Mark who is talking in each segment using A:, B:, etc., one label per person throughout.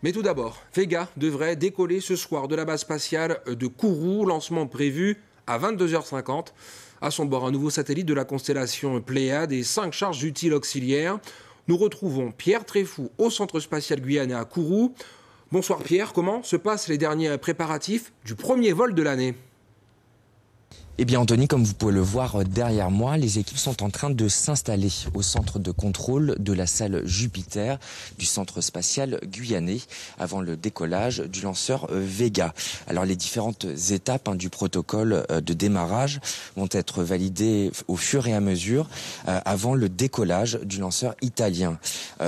A: Mais tout d'abord, Vega devrait décoller ce soir de la base spatiale de Kourou, lancement prévu à 22h50. À son bord, un nouveau satellite de la constellation Pléiade et 5 charges utiles auxiliaires. Nous retrouvons Pierre Tréfou au centre spatial guyanais à Kourou. Bonsoir Pierre, comment se passent les derniers préparatifs du premier vol de l'année ?
B: Eh bien Anthony, comme vous pouvez le voir derrière moi, les équipes sont en train de s'installer au centre de contrôle de la salle Jupiter du centre spatial guyanais avant le décollage du lanceur Vega. Alors les différentes étapes du protocole de démarrage vont être validées au fur et à mesure avant le décollage du lanceur italien.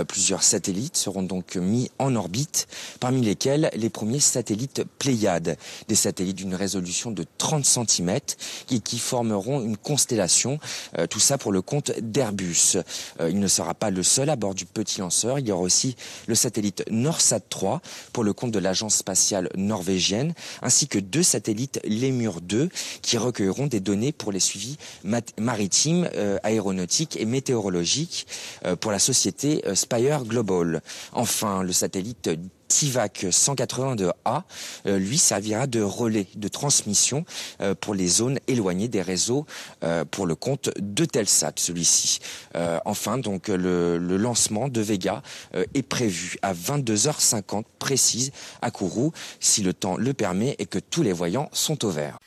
B: Plusieurs satellites seront donc mis en orbite, parmi lesquels les premiers satellites Pléiades, des satellites d'une résolution de 30 cm et qui formeront une constellation, tout ça pour le compte d'Airbus. Il ne sera pas le seul à bord du petit lanceur, il y aura aussi le satellite NorSat 3 pour le compte de l'agence spatiale norvégienne, ainsi que 2 satellites Lemur 2 qui recueilleront des données pour les suivis maritimes, aéronautiques et météorologiques pour la société Spire Global. Enfin, le satellite TIVAC 182A, lui servira de relais de transmission pour les zones éloignées des réseaux pour le compte de Telsat, celui-ci. Enfin, donc le lancement de Vega est prévu à 22h50 précise à Kourou, si le temps le permet et que tous les voyants sont au vert.